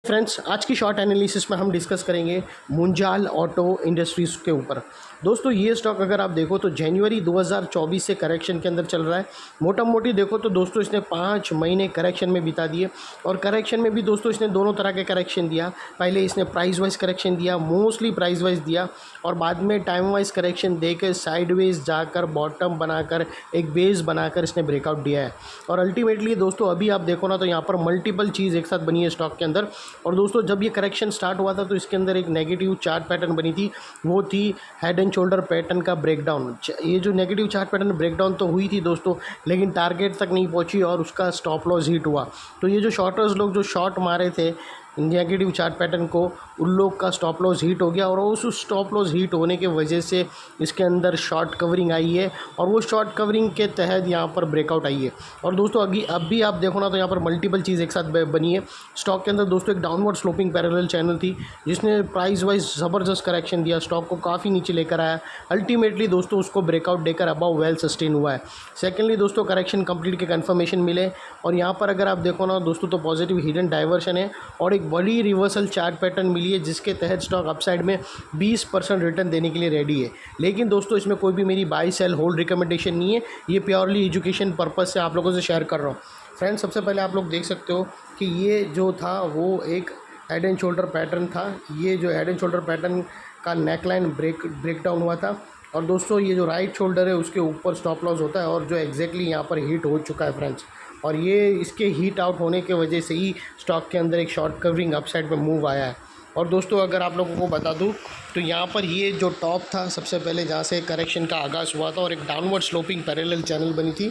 Friends, आज की short analysis में हम डिस्कस करेंगे मुंजाल ऑटो इंडस्ट्रीज़ के ऊपर। दोस्तों, ये स्टॉक अगर आप देखो तो जनवरी 2024 से करेक्शन के अंदर चल रहा है। मोटा मोटी देखो तो दोस्तों इसने 5 महीने करेक्शन में बिता दिए और करेक्शन में भी दोस्तों इसने दोनों तरह के करेक्शन दिया। पहले इसने प्राइस वाइज करेक्शन दिया, मोस्टली प्राइस वाइज दिया, और बाद में टाइम वाइज करेक्शन देकर साइडवेज जाकर बॉटम बनाकर एक बेस बनाकर इसने ब्रेकआउट दिया है। और अल्टीमेटली दोस्तों अभी आप देखो ना तो यहाँ पर मल्टीपल चीज़ एक साथ बनी है स्टॉक के अंदर। और दोस्तों जब ये करेक्शन स्टार्ट हुआ था तो इसके अंदर एक नेगेटिव चार्ट पैटर्न बनी थी, वो थी हेड एंड शोल्डर पैटर्न का ब्रेकडाउन। ये जो नेगेटिव चार्ट पैटर्न ब्रेकडाउन तो हुई थी दोस्तों, लेकिन टारगेट तक नहीं पहुंची और उसका स्टॉप लॉस हिट हुआ। तो ये जो शॉर्टर्स लोग जो शॉर्ट मारे थे नेगेटिव चार्ट पैटर्न को, उन लोग का स्टॉप लॉस हिट हो गया और उस स्टॉप लॉस हिट होने की वजह से इसके अंदर शॉर्ट कवरिंग आई है और वो शॉर्ट कवरिंग के तहत यहाँ पर ब्रेकआउट आई है। और दोस्तों अब भी आप देखो ना तो यहाँ पर मल्टीपल चीज़ एक साथ बनी है स्टॉक के अंदर। दोस्तों एक डाउनवर्ड स्लोपिंग पैरेलल चैनल थी जिसने प्राइस वाइज ज़बरदस्त करेक्शन दिया, स्टॉक को काफ़ी नीचे लेकर आया। अल्टीमेटली दोस्तों उसको ब्रेकआउट देकर अबाउ वेल सस्टेन हुआ है। सेकेंडली दोस्तों करेक्शन कंप्लीट के कन्फर्मेशन मिले और यहाँ पर अगर आप देखो ना दोस्तों तो पॉजिटिव हिडन डाइवर्शन है और एक बड़ी रिवर्सल चार्ट पैटर्न मिली है जिसके तहत स्टॉक अपसाइड में 20% रिटर्न देने के लिए रेडी है। लेकिन दोस्तों इसमें कोई भी मेरी बाई सेल होल्ड रिकमेंडेशन नहीं है, ये प्योरली एजुकेशन पर्पस से आप लोगों से शेयर कर रहा हूँ। फ्रेंड्स, सबसे पहले आप लोग देख सकते हो कि ये जो था वो एक हेड एंड शोल्डर पैटर्न था। ये जो हेड एंड शोल्डर पैटर्न का नेकलाइन ब्रेकडाउन हुआ था और दोस्तों ये जो राइट शोल्डर है उसके ऊपर स्टॉप लॉस होता है और जो एग्जैक्टली यहाँ पर हिट हो चुका है फ्रेंड्स। और ये इसके हीट आउट होने के वजह से ही स्टॉक के अंदर एक शॉर्ट कवरिंग अपसाइड में मूव आया है। और दोस्तों अगर आप लोगों को बता दूं तो यहाँ पर ये जो टॉप था सबसे पहले जहाँ से करेक्शन का आगाज़ हुआ था और एक डाउनवर्ड स्लोपिंग पैरेलल चैनल बनी थी।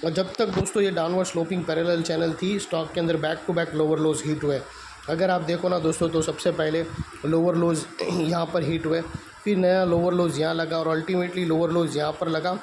और जब तक दोस्तों ये डाउनवर्ड स्लोपिंग पैरेलल चैनल थी स्टॉक के अंदर back to back lower lows hit हुए। अगर आप देखो ना दोस्तों तो सबसे पहले लोअर लोज यहाँ पर हिट हुए, फिर नया लोअर लोज यहाँ लगा और अल्टीमेटली लोअर लोज यहाँ पर लगा।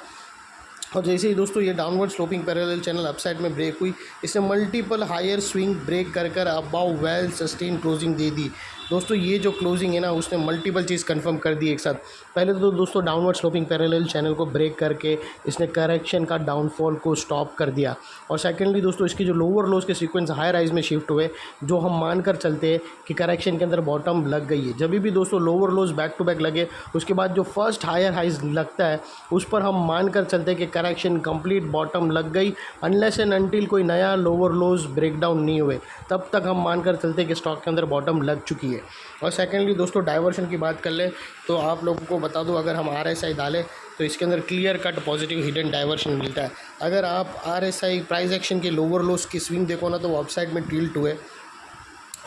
और जैसे ही दोस्तों ये downward sloping parallel channel upside में ब्रेक हुई, इसने मल्टीपल हायर स्विंग ब्रेक कर अबाउ वेल सस्टेन क्लोजिंग दे दी। दोस्तों ये जो क्लोजिंग है ना उसने मल्टीपल चीज़ कंफर्म कर दी एक साथ। पहले तो दोस्तों डाउनवर्ड स्लोपिंग पैरेलल चैनल को ब्रेक करके इसने करेक्शन का डाउनफॉल को स्टॉप कर दिया। और सेकेंडली दोस्तों इसकी जो लोअर लोज के सीक्वेंस हाई राइज में शिफ्ट हुए, जो हम मानकर चलते हैं कि करेक्शन के अंदर बॉटम लग गई है। जब भी दोस्तों lower lows back to back लगे उसके बाद जो फर्स्ट हायर हाइज लगता है उस पर हम मानकर चलते हैं कि करेक्शन कंप्लीट बॉटम लग गई। अनलेस एंड अनटिल कोई नया लोअर लोज ब्रेकडाउन नहीं हुए तब तक हम मानकर चलते हैं कि स्टॉक के अंदर बॉटम लग चुकी है। और सेकेंडली दोस्तों डाइवर्शन की बात कर ले तो आप लोगों को बता दूं, अगर हम RSI डालें तो इसके अंदर clear cut positive hidden diversion मिलता है। अगर आप RSI प्राइस एक्शन के लोअर लोज की स्विंग देखो ना तो वो अपसाइड में टिल्ट हुए,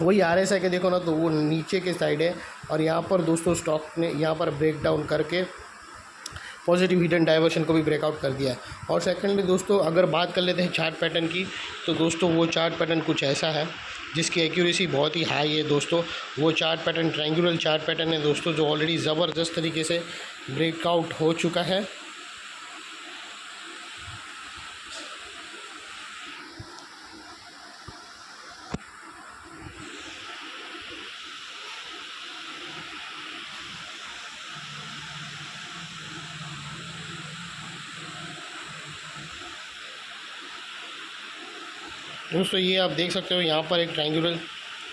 वही RSI के देखो ना तो वो नीचे के साइड है। और यहाँ पर दोस्तों स्टॉक ने यहाँ पर ब्रेक डाउन करके पॉजिटिव हिडन डाइवर्शन को भी ब्रेकआउट कर दिया है। और सेकेंडली दोस्तों अगर बात कर लेते हैं चार्ट पैटर्न की तो दोस्तों वो चार्ट पैटर्न कुछ ऐसा है जिसकी एक्यूरेसी बहुत ही हाई है। दोस्तों वो chart pattern triangular chart pattern है दोस्तों, जो ऑलरेडी ज़बरदस्त तरीके से ब्रेकआउट हो चुका है। दोस्तों ये आप देख सकते हो यहाँ पर एक ट्रायंगुलर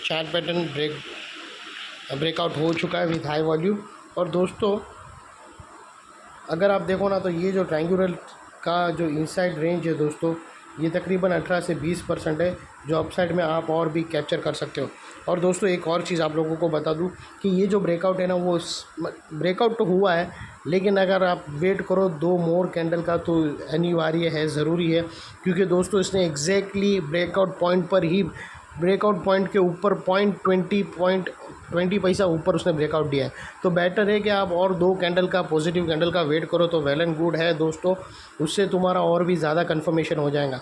चार्ट पैटर्न ब्रेकआउट हो चुका है विथ हाई वॉल्यूम। और दोस्तों अगर आप देखो ना तो ये जो ट्रायंगुलर का जो इनसाइड रेंज है दोस्तों, ये तकरीबन 18 से 20% है, जो अपसाइड में आप और भी कैप्चर कर सकते हो। और दोस्तों एक और चीज़ आप लोगों को बता दूं कि ये जो ब्रेकआउट है ना वो ब्रेकआउट तो हुआ है, लेकिन अगर आप वेट करो 2 मोर कैंडल का तो अनिवार्य है, ज़रूरी है, क्योंकि दोस्तों इसने एग्जैक्टली ब्रेकआउट पॉइंट पर ही ब्रेकआउट पॉइंट के ऊपर 0.20 पैसा ऊपर उसने ब्रेकआउट दिया है। तो बेटर है कि आप और 2 कैंडल का पॉजिटिव कैंडल का वेट करो तो वेल एंड गुड है दोस्तों, उससे तुम्हारा और भी ज़्यादा कन्फर्मेशन हो जाएगा।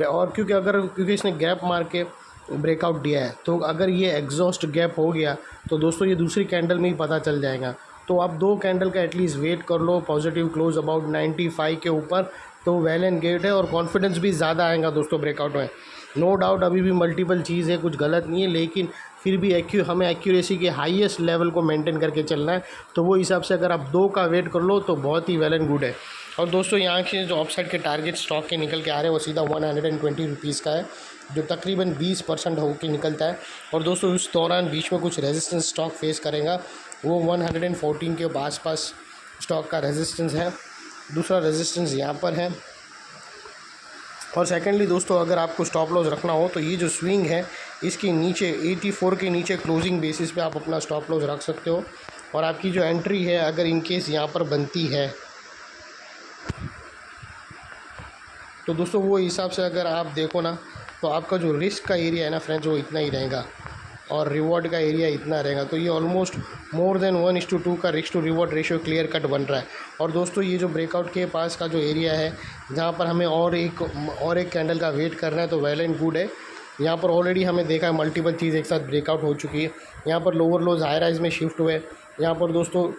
और क्योंकि इसने गैप मार के ब्रेकआउट दिया है, तो अगर ये एग्जॉस्ट गैप हो गया तो दोस्तों ये दूसरी कैंडल में ही पता चल जाएगा। तो आप 2 कैंडल का एटलीस्ट वेट कर लो पॉजिटिव क्लोज अबाउट 95 के ऊपर, तो वेल एंड गेट है और कॉन्फिडेंस भी ज़्यादा आएगा दोस्तों ब्रेकआउट में। नो डाउट अभी भी मल्टीपल चीज़ है, कुछ गलत नहीं है, लेकिन फिर भी हमें एक्यूरेसी के हाईएस्ट लेवल को मेंटेन करके चलना है। तो वो हिसाब से अगर आप 2 का वेट कर लो तो बहुत ही वेल एंड गुड है। और दोस्तों यहाँ के जो ऑफसाइड के टारगेट स्टॉक के निकल के आ रहे हैं वो सीधा 120 रुपीज़ का है, जो तकरीबन 20% होकर निकलता है। और दोस्तों उस दौरान बीच में कुछ रेजिस्टेंस स्टॉक फेस करेगा, वो 114 के आसपास स्टॉक का रेजिस्टेंस है। दूसरा रेजिस्टेंस यहाँ पर है। और सेकेंडली दोस्तों, अगर आपको स्टॉप लॉस रखना हो तो ये जो स्विंग है इसके नीचे 84 के नीचे क्लोजिंग बेसिस पे आप अपना स्टॉप लॉस रख सकते हो। और आपकी जो एंट्री है अगर इन केस यहाँ पर बनती है तो दोस्तों वो हिसाब से अगर आप देखो ना तो आपका जो रिस्क का एरिया है ना फ्रेंड्स वो इतना ही रहेगा और रिवॉर्ड का एरिया इतना रहेगा। तो ये ऑलमोस्ट मोर देन 1:2 का risk to reward ratio clear cut बन रहा है। और दोस्तों ये जो ब्रेकआउट के पास का जो एरिया है जहाँ पर हमें और एक कैंडल का वेट करना है तो वेल एंड गुड है। यहाँ पर ऑलरेडी हमें देखा है मल्टीपल चीज़ एक साथ ब्रेकआउट हो चुकी है। यहाँ पर लोअर लोज हाई राइज में शिफ्ट हुए। यहाँ पर दोस्तों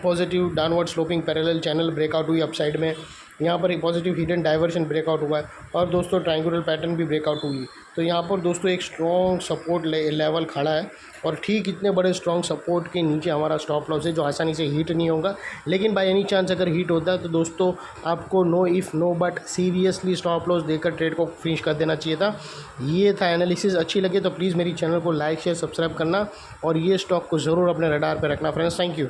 positive downward sloping parallel channel breakout हुई अपसाइड में। यहाँ पर एक पॉजिटिव हिडन डाइवर्शन ब्रेकआउट हुआ है और दोस्तों ट्रायंगुलर पैटर्न भी ब्रेकआउट हुई। तो यहाँ पर दोस्तों एक स्ट्रॉन्ग सपोर्ट लेवल खड़ा है और ठीक इतने बड़े स्ट्रॉन्ग सपोर्ट के नीचे हमारा स्टॉप लॉस है जो आसानी से हीट नहीं होगा। लेकिन बाय एनी चांस अगर हीट होता है तो दोस्तों आपको no if no but seriously stop loss देकर ट्रेड को फिनिश कर देना चाहिए था। ये था एनालिसिस। अच्छी लगे तो प्लीज़ मेरी चैनल को लाइक शेयर सब्सक्राइब करना और ये स्टॉक को ज़रूर अपने रडार पर रखना फ्रेंड्स। Thank you.